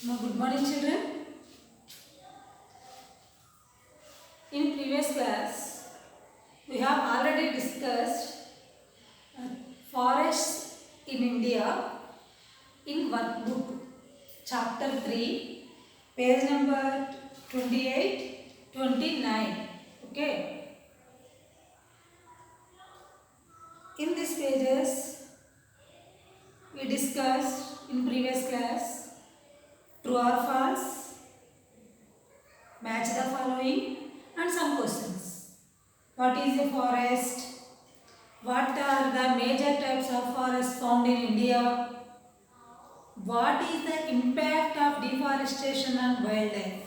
Now, good morning, children. In previous class, we have already discussed forests in India in workbook, chapter 3, page number 28, 29. Okay. In these pages, we discussed in previous class true or false, match the following, and some questions. What is a forest? What are the major types of forests found in India? What is the impact of deforestation on wildlife?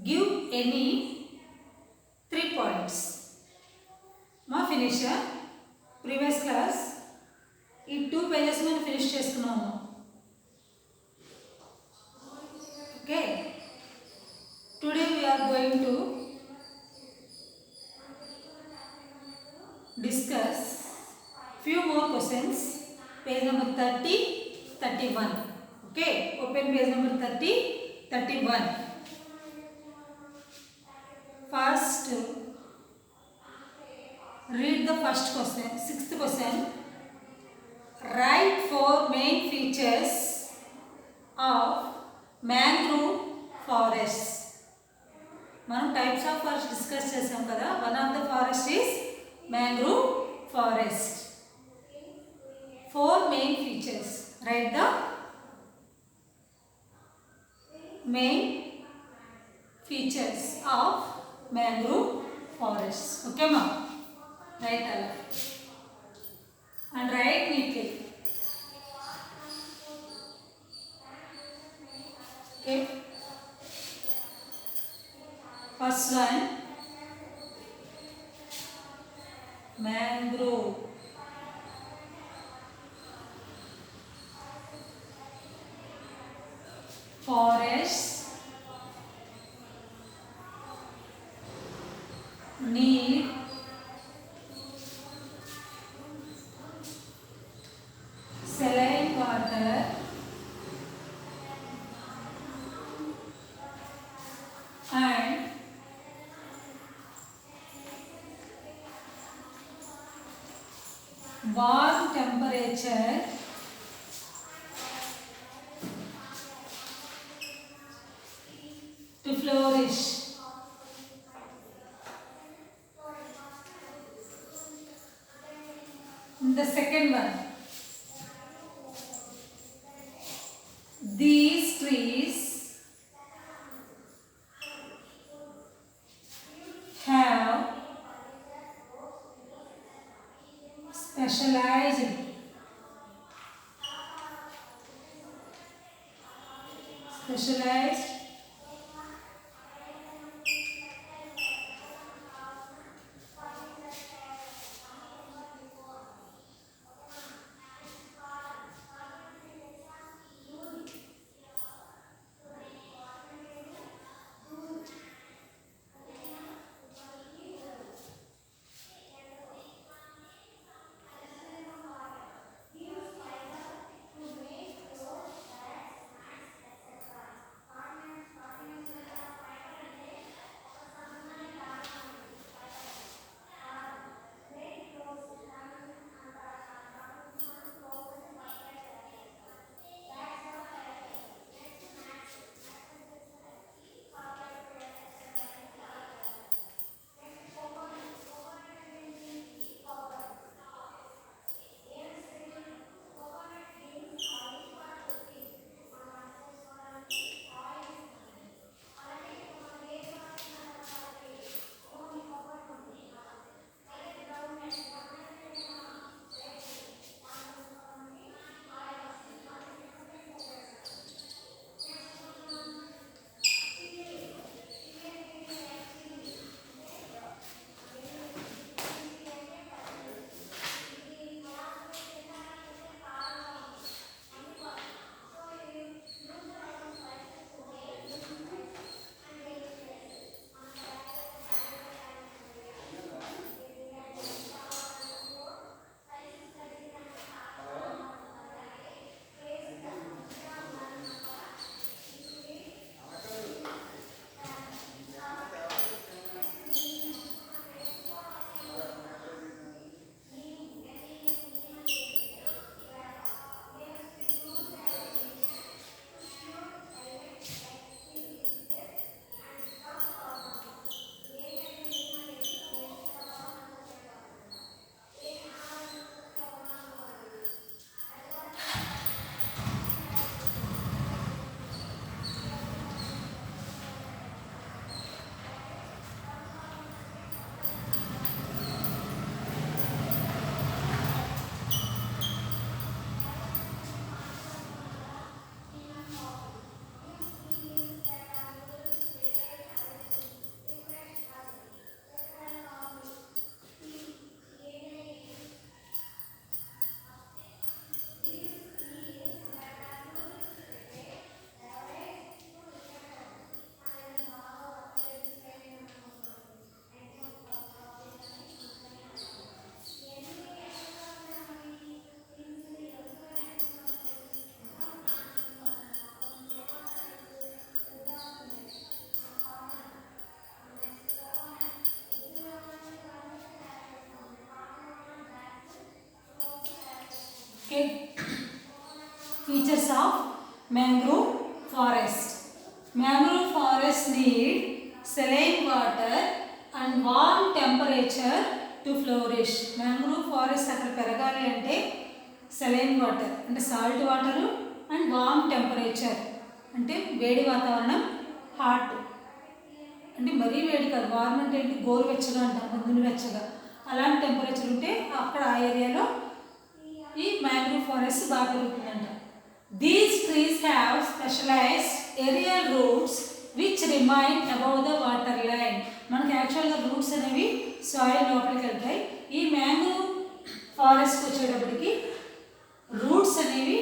Give any 3 points. మా finish previous class ఈ 2 pages మనం finish చేసుకున్నాము. Okay, today we are going to discuss few more questions. Page number 30, 31. Okay, open page number 30, 31. First, read the first question, 6th question. Write 4 main features of mangrove forests. మనం types of forest discuss చేసాం కదా. One of the forest is mangrove forest. 4 main features. Write the main features of mangrove forest. Okay ma? Write all and write neatly. Okay. First one, mangrove. Forests need saline water and warm temperature to flourish. The second one, these trees have specialized Features of mangrove forest. Mangrove forest need saline water and warm temperature to flourish. Mangrove forest అక్కడ పెరగాలి అంటే saline water అంటే salt water and warm temperature అంటే వేడి వాతావరణం, hot అంటే మరీ వేడి కాదు, వార్మ్ అంటే ఏంటి గోరువెచ్చగా అంటాం, నులివెచ్చగా, అలాంటి టెంపరేచర్ ఉంటే అక్కడ ఆ ఏరియాలో ఈ మ్యాంగ్రూవ్ ఫారెస్ట్ బాగా పెరుగుతుందంట. These trees have specialised aerial roots which remain above the water line. మనకి యాక్చువల్గా రూట్స్ అనేవి సాయిల్ లోపలికి వెళ్తాయి. ఈ మ్యాంగ్రూవ్ ఫారెస్ట్కి వచ్చేటప్పటికి రూట్స్ అనేవి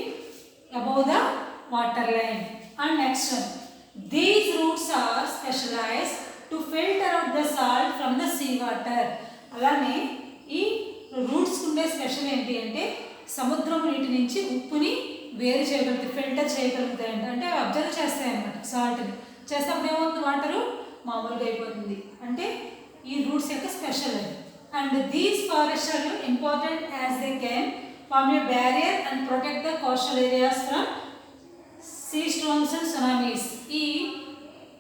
above the water line. And next one, these roots are specialised to filter out the salt from the sea water. అలానే ఈ రూట్స్కి ఉండే స్పెషల్ ఏంటి అంటే సముద్రం నీటి నుంచి ఉప్పుని వేరు చేయగలుగుతాయి, ఫిల్టర్ చేయగలుగుతాయంట. అంటే అబ్జర్వ్ చేస్తాయి అన్నమాట సాల్ట్ని. చేసినప్పుడు ఏమవుతుంది, వాటరు మామూలుగా అయిపోతుంది. అంటే ఈ రూట్స్ యొక్క స్పెషల్ అది. And these forest are important as they can form a barrier and protect the coastal areas from sea storms and tsunamis.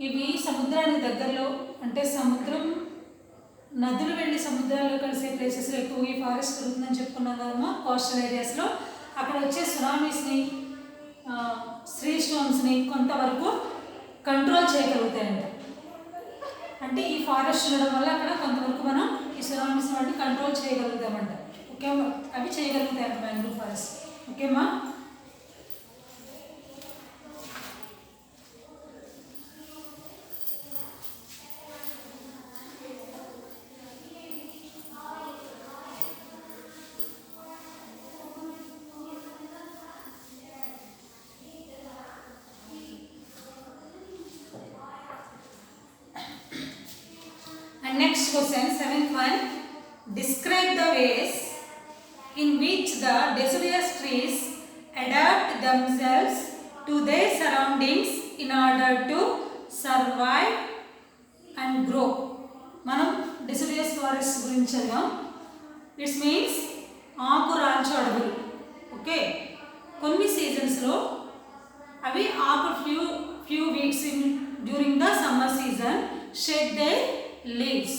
ఇవి సముద్రానికి దగ్గరలో అంటే సముద్రం నదులు వెళ్ళి సముద్రాల్లో కలిసే ప్లేసెస్లో ఎక్కువ ఈ ఫారెస్ట్ పెరుగుతుందని చెప్పుకున్నాం కదమ్మా. కోస్టల్ ఏరియాస్లో అక్కడ వచ్చే సునామీస్ని, సీ స్ట్రోమ్స్ని కొంతవరకు కంట్రోల్ చేయగలుగుతాయంట. అంటే ఈ ఫారెస్ట్ ఉండడం వల్ల అక్కడ కొంతవరకు మనం ఈ సునామీస్ వాటిని కంట్రోల్ చేయగలుగుతామంట. ఓకే, అవి చేయగలుగుతాయంట మ్యాంగ్రూవ్ ఫారెస్ట్. ఓకేమ్మా. Next question, 7th one. Describe the ways in which the deciduous trees adapt themselves to their surroundings in order to survive and grow. మనం deciduous forest గురించి చదివాం. ఇట్స్ మీన్స్ ఆకురాల్చు అడవులు. Okay, కొన్ని సీజన్స్లో అవి ఆకు few weeks during the summer season shed they leaves.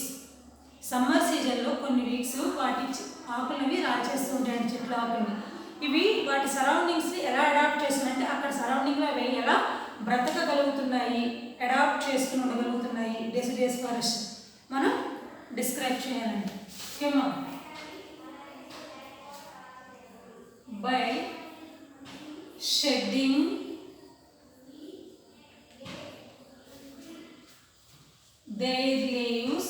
Summer సీజన్లో కొన్ని weeks వాటి ఆకులవి రాల్చేస్తూ ఉంటాయండి, చెట్ల ఆకుల్ని. ఇవి వాటి సరౌండింగ్స్ని ఎలా అడాప్ట్ చేస్తున్నాయంటే అక్కడ సరౌండింగ్లో అవి ఎలా బ్రతకగలుగుతున్నాయి, అడాప్ట్ చేసుకుని ఉండగలుగుతున్నాయి డెసిడియస్ ఫారెస్ట్ మనం డిస్క్రైబ్ చేయాలండి. ఓకేమా. By shedding their leaves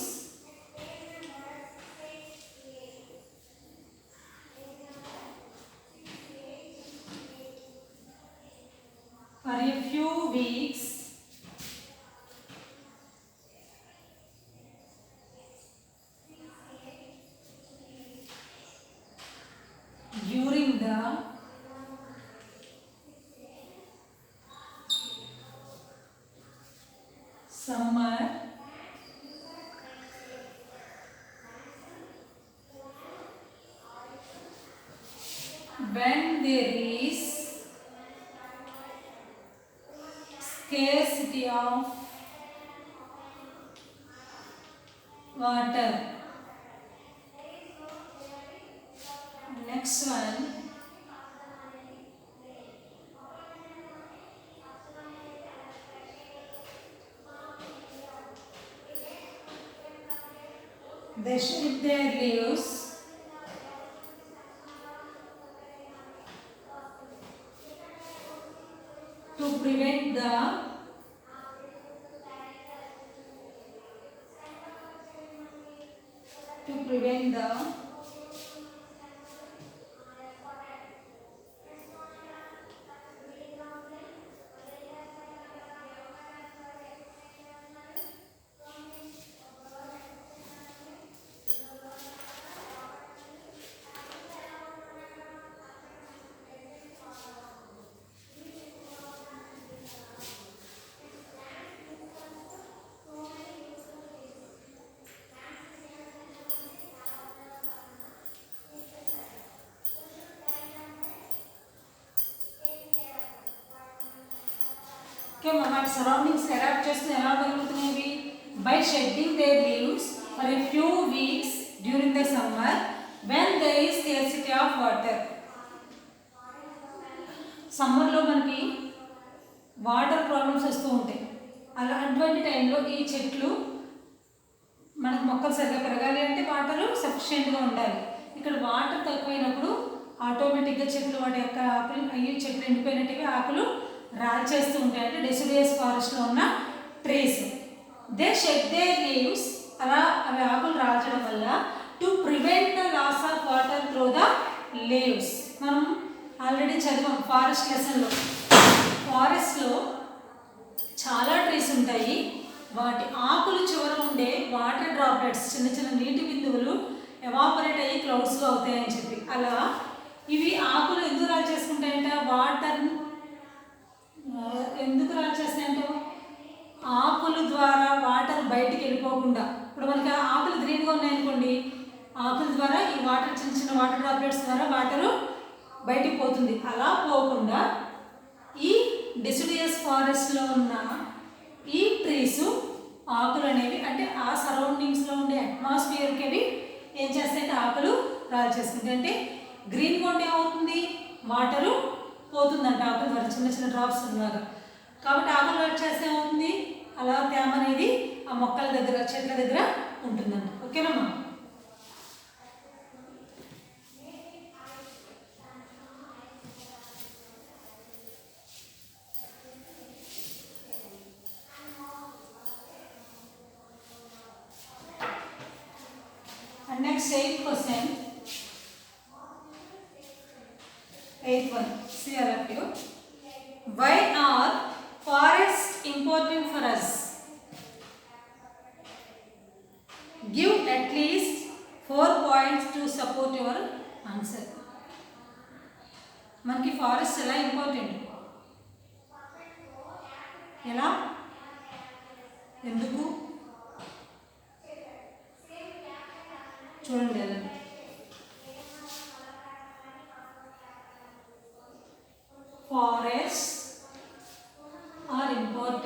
for a few weeks during the summer when there is scarcity of water. Next one, they shed their leaves to prevent the okay మన surroundings adapt చేసుకుని ఎలా ఉండగలుగుతున్నాయి? By shedding their leaves for a few weeks during the summer when there is scarcity of water. సమ్మర్లో మనకి water problems వస్తూ ఉంటాయి. అటువంటి టైంలో ఈ చెట్లు మనకు మొక్కలు సరిగ్గా పెరగాలి అంటే వాటర్ సఫిషియెంట్గా ఉండాలి. ఇక్కడ వాటర్ తక్కువైనప్పుడు ఆటోమేటిక్గా చెట్లు వాటి యొక్క ఆకులు అయ్యి చెట్లు ఎండిపోయినట్టుగా ఆకులు రాల్చేస్తూ ఉంటాయి. అంటే డెసిడియస్ ఫారెస్ట్లో ఉన్న trees they shed their leaves, అలా అవి ఆకులు రాల్చడం వల్ల to prevent the loss of water through the leaves. మనం ఆల్రెడీ చదివాం ఫారెస్ట్ లెసన్లో. ఫారెస్ట్లో చాలా ట్రీస్ ఉంటాయి. వాటి ఆకులు చివర ఉండే వాటర్ డ్రాప్లెట్స్, చిన్న చిన్న నీటి బిందువులు ఎవాపరేట్ అయ్యి క్లౌడ్స్గా అవుతాయని చెప్పి, అలా ఇవి ఆకులు ఎందుకు రాల్ చేసుకుంటాయంట? వాటర్ ఎందుకు రాల్ చేస్తాయంట? ఆకుల ద్వారా వాటర్ బయటికి వెళ్ళిపోకుండా. ఇప్పుడు మనకి ఆకులు గ్రీన్గా ఉన్నాయనుకోండి, ఆకుల ద్వారా ఈ వాటర్ చిన్న చిన్న వాటర్ డ్రాప్లెట్స్ ద్వారా వాటరు బయటికి పోతుంది. అలా పోకుండా ఈ డెసిడియస్ ఫారెస్ట్లో ఉన్న ఈ ట్రీస్ ఆకులు అనేవి, అంటే ఆ సరౌండింగ్స్లో ఉండే అట్మాస్ఫియర్కి అవి ఏం చేస్తాయంటే ఆకులు రాల్ చేసుకుంటాయి. అంటే గ్రీన్గా ఉంటే ఏమవుతుంది? వాటరు పోతుందంట ఆకుల ద్వారా, చిన్న చిన్న డ్రాప్స్ లాగా. కాబట్టి ఆకులు రాల్ చేస్తే ఏమవుతుంది? అలా తేమ అనేది ఆ మొక్కల దగ్గర, చెట్ల దగ్గర ఉంటుందంట. ఓకేనమ్మా? Next 8th question, 8th one. See all of you. Why are forests important for us? Give at least 4 points to support your answer. మనకి ఫారెస్ట్ ఎలా ఇంపార్టెంట్? ఎలా? ఎందుకు? చూడండి ఎలా. Forests are important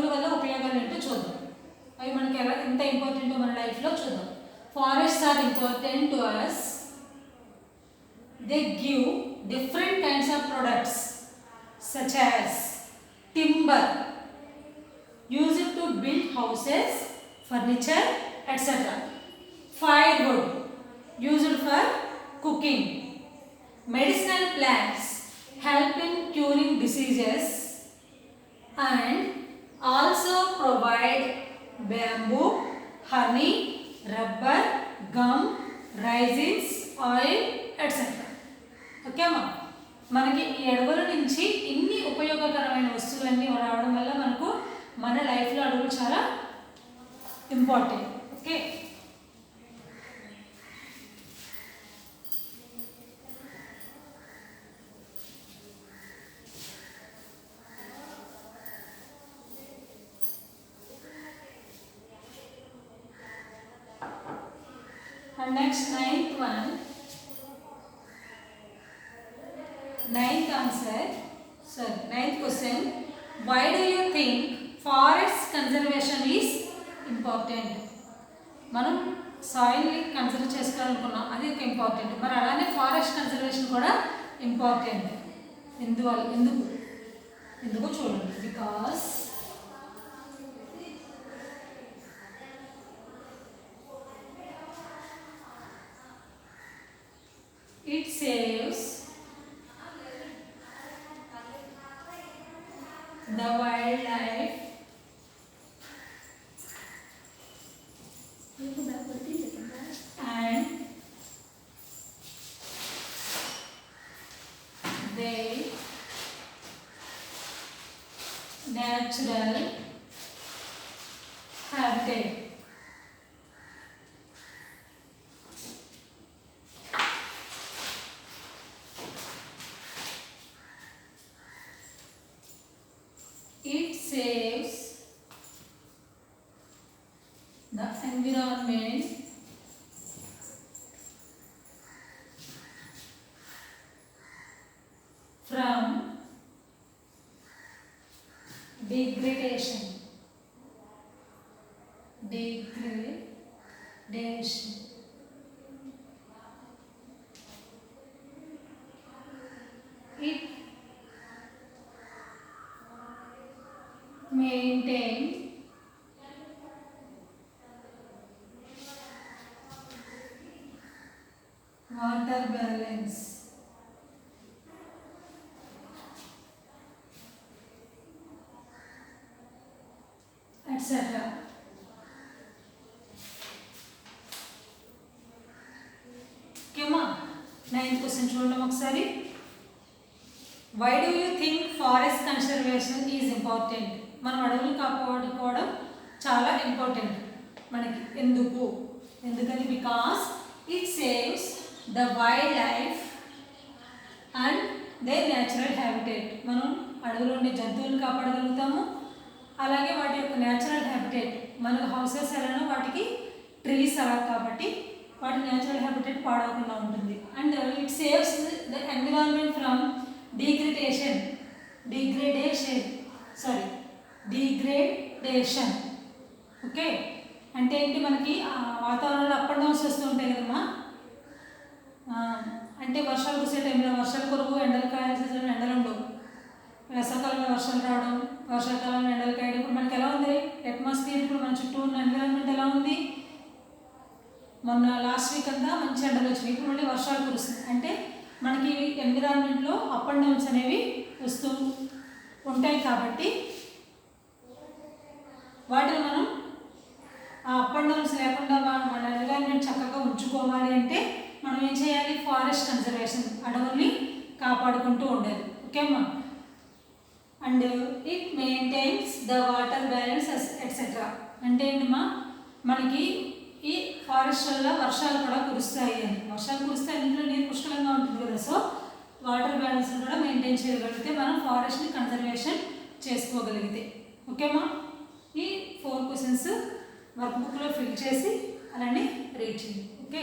అడవుల వల్ల ఉపయోగాలు ఏంటో చూద్దాం. అవి మనకి ఎంత ఇంపార్టెంటో మన లైఫ్లో చూద్దాం. Forests are important to us. They give different kinds of products such as timber used to build houses, furniture, etc. Firewood used for cooking. Medicinal plants help in curing diseases and also provide bamboo, honey, rubber, gum, resins, oil, etc. Okay ma? మనకి ఈ అడవుల నుంచి ఇన్ని ఉపయోగకరమైన వస్తువులన్నీ రావడం వల్ల మనకు మన లైఫ్లో అడవులు చాలా important. Okay, and next ninth question, why do you think forest conservation is important? మనం సాయిల్ని కన్సర్వ్ చేసుకోవాలనుకున్నాం, అది ఒక ఇంపార్టెంట్. మరి అలానే ఫారెస్ట్ కన్సర్వేషన్ కూడా ఇంపార్టెంట్. ఎందుకు చూడండి. Because it saves the wildlife and their natural habitat. It saves the environment from degradation. It maintain water balance. etc. ఓకేమా? 9th question చూడండి ఒకసారి. Why do you think forest conservation is important? మనం అడవులు కాపాడుకోవడం చాలా important మనకి. ఎందుకని? Because it saves the wildlife and their natural habitat. మనం అడవులో ఉండే జంతువులను కాపాడగలుగుతాము, అలాగే వాటి యొక్క న్యాచురల్ హ్యాబిటేట్, మనకు హౌసెస్ ఎలానో వాటికి ట్రీస్ అలా, కాబట్టి వాటి న్యాచురల్ హ్యాబిటేట్ పాడవకుండా ఉంటుంది. And it saves the environment from degradation. Okay, అంటే ఏంటి? మనకి వాతావరణంలో అప్ అండ్ డౌన్స్ వస్తూ ఉంటాయి కదమ్మా. అంటే వర్షాలు కురిసే టైంలో వర్షాలు కురువు, ఎండలు కాయాల్సిన ఎండలు ఉండవు. వేసవకాలంలో వర్షాలు రావడం, వర్షాకాలంలో ఎండలు కాయడం. ఇప్పుడు మనకి ఎలా ఉంది అట్మాస్ఫియర్? ఇప్పుడు మన చుట్టూ ఉన్న ఎన్విరాన్మెంట్ ఎలా ఉంది? మొన్న లాస్ట్ వీక్ అంతా మంచి ఎండలు వచ్చినాయి, ఇప్పుడు మళ్ళీ వర్షాలు కురుస్తున్నాయి. అంటే మనకి ఎన్విరాన్మెంట్లో అప్ అండ్ డౌన్స్ అనేవి వస్తూ ఉంటాయి. కాబట్టి వాటిని మనం ఆ అప్ అండ్ డౌన్స్ లేకుండా మన ఎన్విరాన్మెంట్ చక్కగా ఉంచుకోవాలి అంటే మనం ఏం చేయాలి? ఫారెస్ట్ కన్జర్వేషన్, అడవుల్ని కాపాడుకుంటూ ఉండాలి. ఓకేమ్మా? And it maintains the water balance etcetera. అంటే ఏంటమ్మా, మనకి ఈ ఫారెస్ట్ వల్ల వర్షాలు కూడా కురుస్తాయి అని. వర్షాలు కురిస్తే ఇంట్లో నీరు పుష్కలంగా ఉంటుంది కదా. సో వాటర్ బ్యాలెన్స్ కూడా మెయింటైన్ చేయగలిగితే మనం ఫారెస్ట్ని కన్జర్వేషన్ చేసుకోగలిగితే. ఓకేమ్మా? ఈ 4 క్వశ్చన్స్ వర్క్ బుక్లో ఫిల్ చేసి అలానే రీడ్ చేయండి. ఓకే,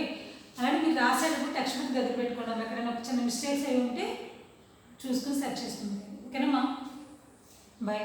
అలానే మీరు రాసేటప్పుడు టెక్స్ట్ బుక్ దగ్గర పెట్టుకోవడం, ఎక్కడైనా ఒక చిన్న మిస్టేక్స్ అయి ఉంటే చూసుకుని సెర్చ్ చేసుకుంటాం. ఓకేనమ్మా? Bye.